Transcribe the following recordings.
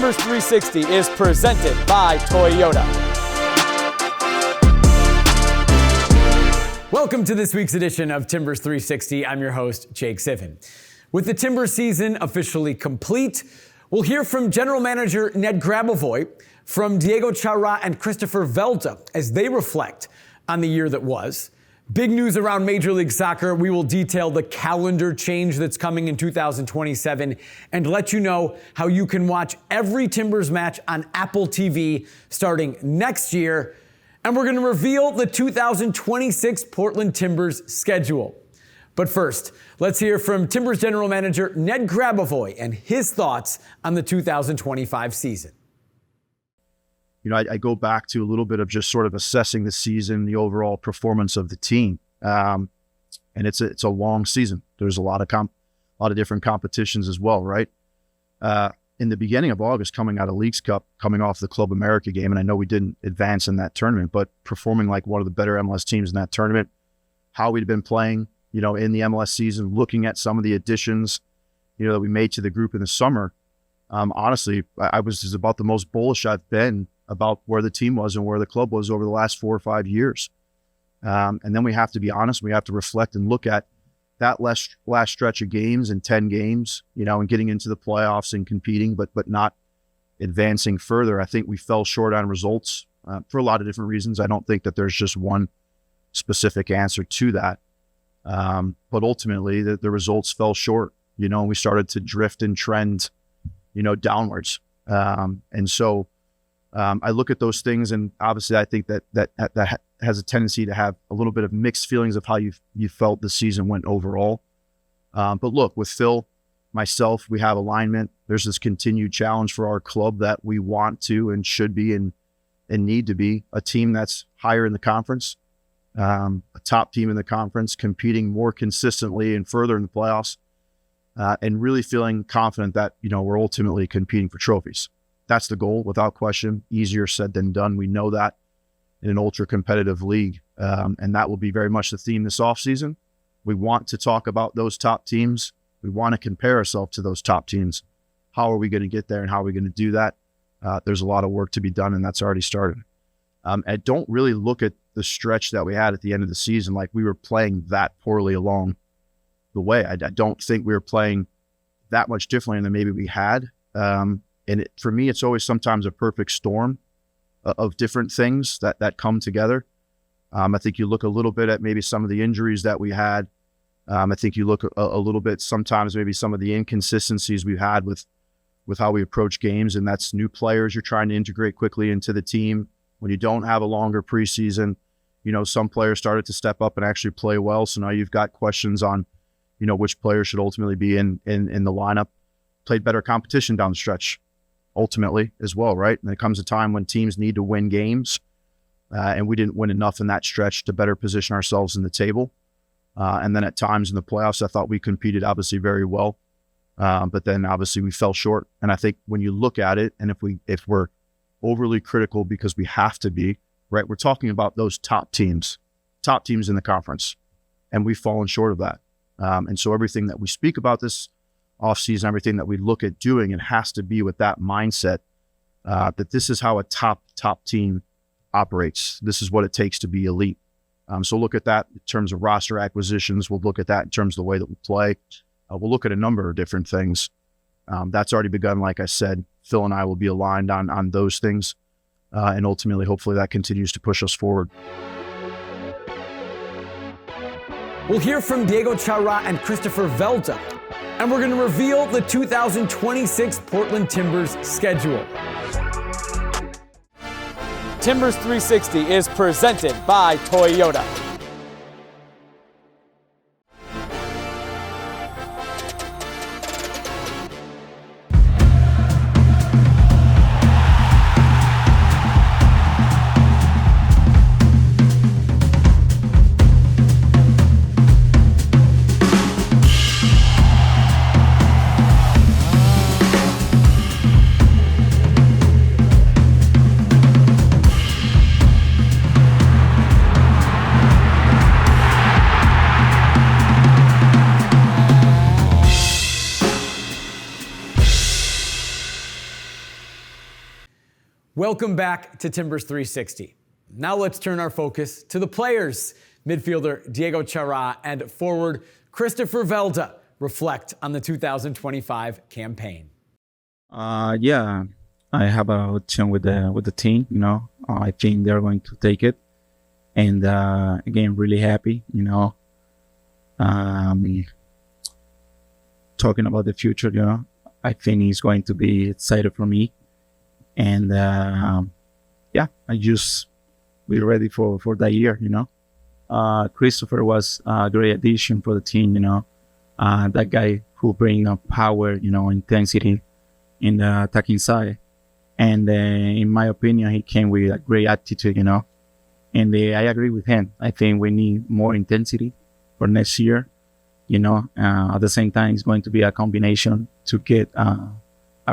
Timbers 360 is presented by Toyota. Welcome to this week's edition of Timbers 360. I'm your host, Jake Sivan. With the Timbers season officially complete, we'll hear from General Manager Ned Grabavoy, from Diego Chara and Christopher Velda as they reflect on the year that was. Big news around Major League Soccer. We will detail the calendar change that's coming in 2027 and let you know how you can watch every Timbers match on Apple TV starting next year. And we're going to reveal the 2026 Portland Timbers schedule. But first, let's hear from Timbers General Manager Ned Grabavoy and his thoughts on the 2025 season. You know, I go back to a little bit of just sort of assessing the season, the overall performance of the team. And it's a long season. There's a lot of different competitions as well, right? In the beginning of August, coming out of Leagues Cup, coming off the Club America game, and I know we didn't advance in that tournament, but performing like one of the better MLS teams in that tournament, how we'd been playing, you know, in the MLS season, looking at some of the additions, you know, that we made to the group in the summer. Honestly, I was about the most bullish I've been about where the team was and where the club was over the last 4 or 5 years. And then we have to be honest, we have to reflect and look at that last stretch of games and 10 games, you know, and getting into the playoffs and competing, but not advancing further. I think we fell short on results for a lot of different reasons. I don't think that there's just one specific answer to that. But ultimately, the results fell short, you know, and we started to drift and trend, you know, downwards. And so I look at those things, and obviously I think that has a tendency to have a little bit of mixed feelings of how you felt the season went overall. But look, with Phil, myself, we have alignment. There's this continued challenge for our club that we want to and should be and need to be a team that's higher in the conference, a top team in the conference, competing more consistently and further in the playoffs, and really feeling confident that, you know, we're ultimately competing for trophies. That's the goal, without question. Easier said than done. We know that in an ultra-competitive league. And that will be very much the theme this offseason. We want to talk about those top teams. We want to compare ourselves to those top teams. How are we going to get there and how are we going to do that? There's a lot of work to be done, and that's already started. I don't really look at the stretch that we had at the end of the season like we were playing that poorly along the way. I don't think we were playing that much differently than maybe we had. And for me, it's always sometimes a perfect storm of different things that come together. I think you look a little bit at maybe some of the injuries that we had. I think you look a little bit sometimes maybe some of the inconsistencies we've had with how we approach games, and that's new players you're trying to integrate quickly into the team. When you don't have a longer preseason, you know, some players started to step up and actually play well. So now you've got questions on, you know, which players should ultimately be in the lineup. Played better competition down the stretch, ultimately, as well, right? And there comes a time when teams need to win games, and we didn't win enough in that stretch to better position ourselves in the table. And then at times in the playoffs, I thought we competed obviously very well, but then obviously we fell short. And I think when you look at it, and if we're overly critical because we have to be, right? We're talking about those top teams in the conference, and we've fallen short of that. And so everything that we speak about this offseason, everything that we look at doing, it has to be with that mindset that this is how a top team operates. This is what it takes to be elite. So look at that in terms of roster acquisitions. We'll look at that in terms of the way that we play. We'll look at a number of different things. That's already begun. Like I said, Phil and I will be aligned on those things. And ultimately, hopefully that continues to push us forward. We'll hear from Diego Chara and Christopher Velda, and we're going to reveal the 2026 Portland Timbers schedule. Timbers 360 is presented by Toyota. Welcome back to Timbers 360. Now let's turn our focus to the players. Midfielder Diego Chara and forward Christopher Velda reflect on the 2025 campaign. Yeah, I have a chance with the team. I think they're going to take it, and again, really happy. Talking about the future. I think it's going to be excited for me, and yeah, I just be ready for that year. Christopher was a great addition for the team. That guy who bring up power, intensity in the attacking side. And in my opinion, he came with a great attitude, and I agree with him. I think we need more intensity for next year. At the same time, it's going to be a combination to get a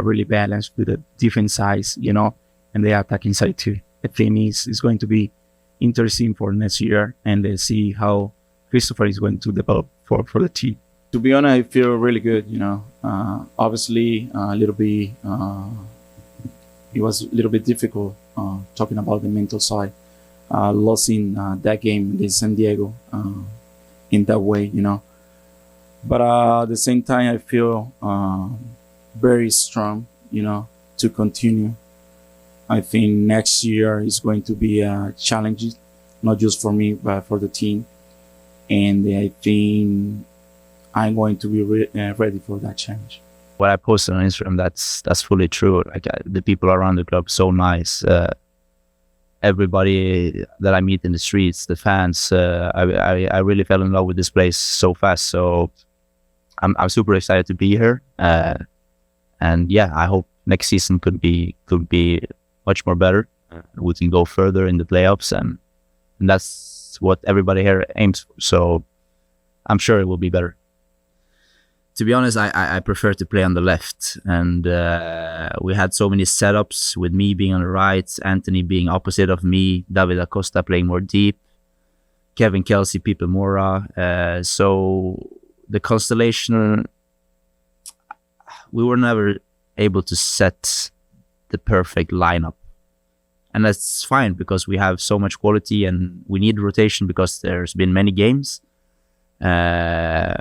really balance with the defense side, and the attacking side too. I think it's going to be interesting for next year, and see how Christopher is going to develop for the team. To be honest, I feel really good. Obviously, a little bit. It was a little bit difficult talking about the mental side. Losing that game against San Diego in that way, But at the same time, I feel very strong, to continue. I think next year is going to be a challenge, not just for me, but for the team. And I think I'm going to be ready for that challenge. What I posted on Instagram, that's fully true. The people around the club, so nice. Everybody that I meet in the streets, the fans, I really fell in love with this place so fast. So I'm super excited to be here. And yeah, I hope next season could be much more better. We can go further in the playoffs, and that's what everybody here aims for. So I'm sure it will be better. To be honest, I prefer to play on the left, and we had so many setups with me being on the right, Anthony being opposite of me, David Acosta playing more deep, Kevin Kelsey, Pipe Mora. So the constellation, we were never able to set the perfect lineup. And that's fine because we have so much quality and we need rotation because there's been many games. Some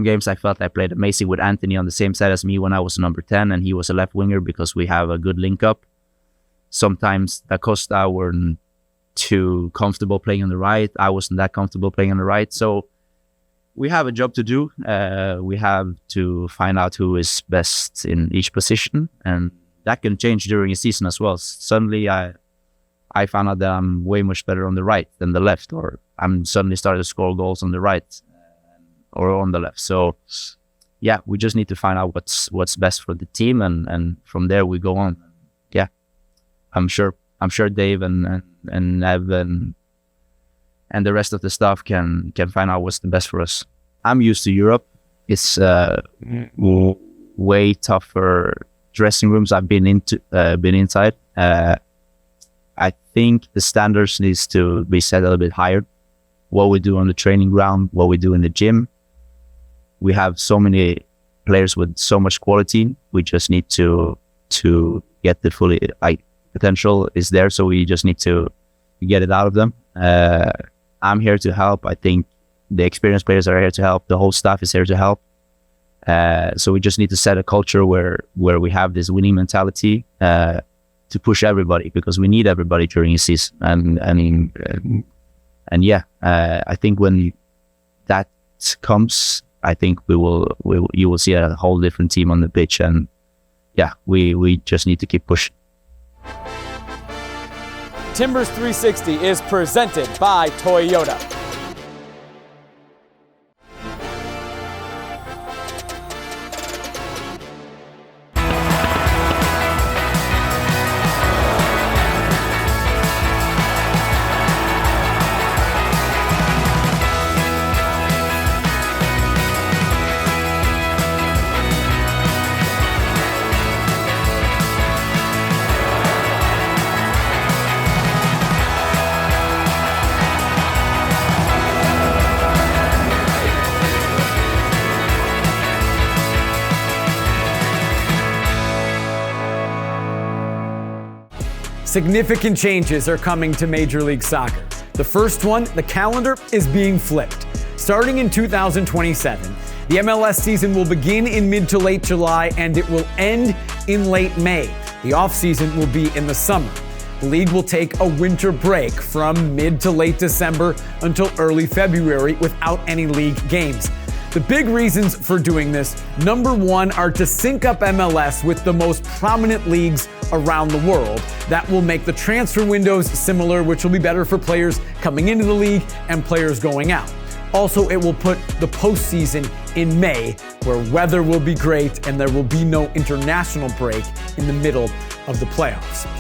games I felt I played amazing with Anthony on the same side as me when I was number 10 and he was a left winger because we have a good link up. Sometimes Da Costa weren't too comfortable playing on the right. I wasn't that comfortable playing on the right. So we have a job to do. We have to find out who is best in each position, and that can change during a season as well. Suddenly I found out that I'm way much better on the right than the left, or I'm suddenly starting to score goals on the right or on the left. So yeah, we just need to find out what's best for the team, and from there we go on. Yeah, I'm sure Dave and Evan and the rest of the staff can find out what's the best for us. I'm used to Europe. It's way tougher dressing rooms I've been inside. I think the standards needs to be set a little bit higher. What we do on the training ground, what we do in the gym. We have so many players with so much quality. We just need to get the fully potential is there. So we just need to get it out of them. I'm here to help. I think the experienced players are here to help. The whole staff is here to help. So we just need to set a culture where we have this winning mentality to push everybody, because we need everybody during a season. And yeah, I think when that comes, I think you will see a whole different team on the pitch. And yeah, we just need to keep pushing. Timbers 360 is presented by Toyota. Significant changes are coming to Major League Soccer. The first one, the calendar is being flipped. Starting in 2027, the MLS season will begin in mid to late July and it will end in late May. The offseason will be in the summer. The league will take a winter break from mid to late December until early February without any league games. The big reasons for doing this, number one, are to sync up MLS with the most prominent leagues around the world. That will make the transfer windows similar, which will be better for players coming into the league and players going out. Also, it will put the postseason in May, where weather will be great and there will be no international break in the middle of the playoffs.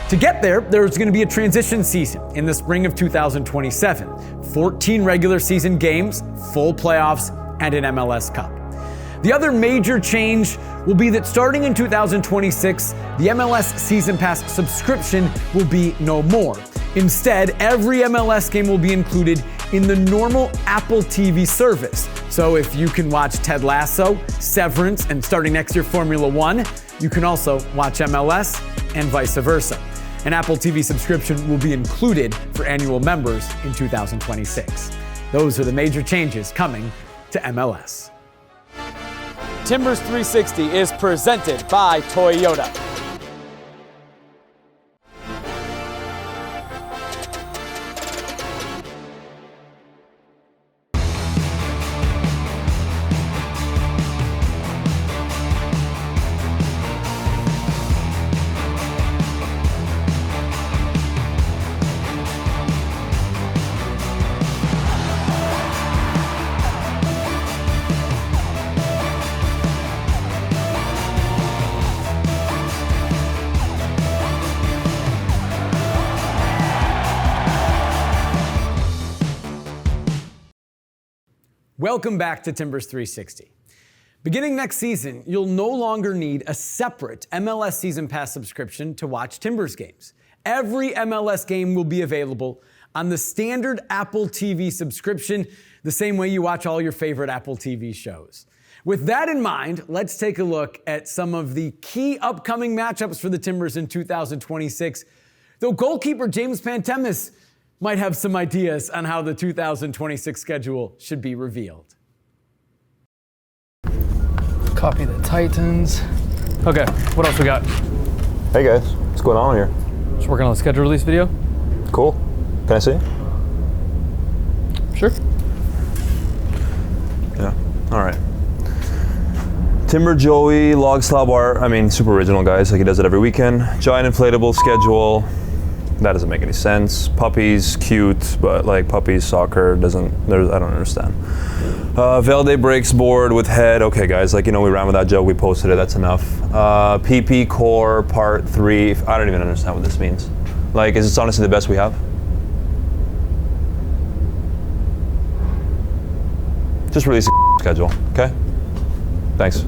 To get there, there's going to be a transition season in the spring of 2027. 14 regular season games, full playoffs, and an MLS Cup. The other major change will be that starting in 2026, the MLS Season Pass subscription will be no more. Instead, every MLS game will be included in the normal Apple TV service. So if you can watch Ted Lasso, Severance, and starting next year Formula One, you can also watch MLS and vice versa. An Apple TV subscription will be included for annual members in 2026. Those are the major changes coming to MLS. Timbers 360 is presented by Toyota. Welcome back to Timbers 360. Beginning next season, you'll no longer need a separate MLS Season Pass subscription to watch Timbers games. Every MLS game will be available on the standard Apple TV subscription, the same way you watch all your favorite Apple TV shows. With that in mind, let's take a look at some of the key upcoming matchups for the Timbers in 2026, though goalkeeper James Pantemis might have some ideas on how the 2026 schedule should be revealed. Copy the Titans. Okay, what else we got? Hey guys, what's going on here? Just working on the schedule release video. Cool. Can I see? Sure. Yeah, all right. Timber Joey, Log Slob Art, super original guys, like he does it every weekend. Giant inflatable schedule. That doesn't make any sense. Puppies, cute, but like puppies, soccer, I don't understand. Velde breaks board with head. Okay guys, we ran with that joke, we posted it, that's enough. PP core part 3, I don't even understand what this means. Is this honestly the best we have? Just release a schedule, okay? Thanks.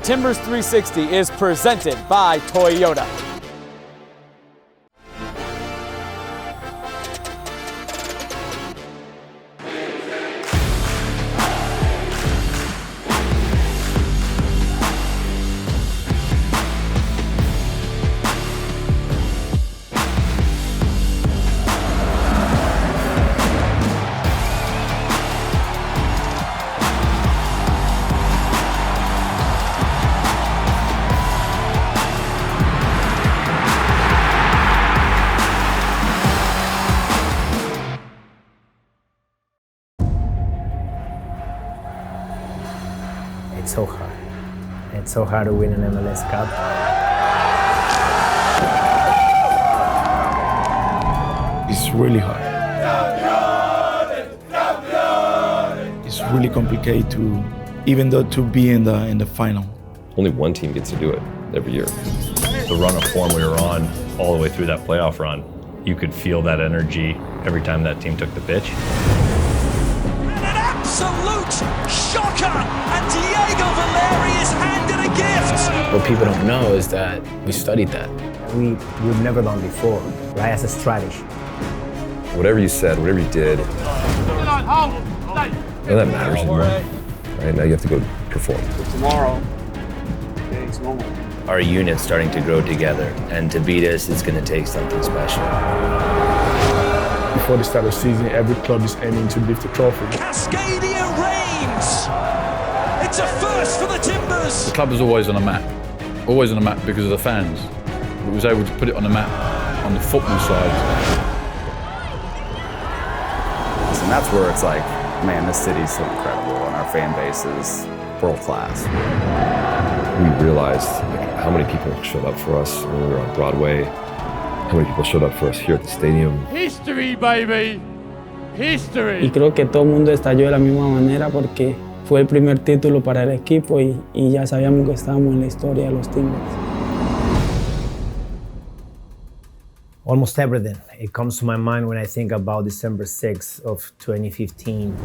Timbers 360 is presented by Toyota. It's so hard. It's so hard to win an MLS Cup. It's really hard. It's really complicated even though to be in the final. Only one team gets to do it every year. The run of form we were on all the way through that playoff run, you could feel that energy every time that team took the pitch. And an absolute shocker, and Diego Valeri is handed a gift. What people don't know is that we studied that. We've never done before, right? As a strategy. Whatever you said, whatever you did, none of that matters anymore. Right? Now you have to go perform. Tomorrow, it's normal. Our unit's starting to grow together, and to beat us, it's going to take something special. Before the start of the season, every club is aiming to lift the trophy. Cascadia reigns! It's a first for the Timbers! The club was always on a map because of the fans. We was able to put it on the map on the football side. And that's where it's like, man, this city's so incredible and our fan base is world class. We realized how many people showed up for us when we were on Broadway, how many people showed up for us here at the stadium. History, baby! History! Y creo que todo el mundo estalló de la misma manera porque fue el primer título para el equipo y ya sabíamos que estábamos en la historia de los Timbers. Almost everything. It comes to my mind when I think about December 6th of 2015.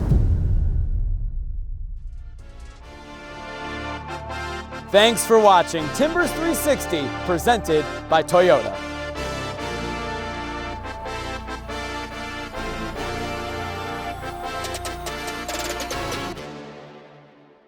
Thanks for watching Timbers 360, presented by Toyota.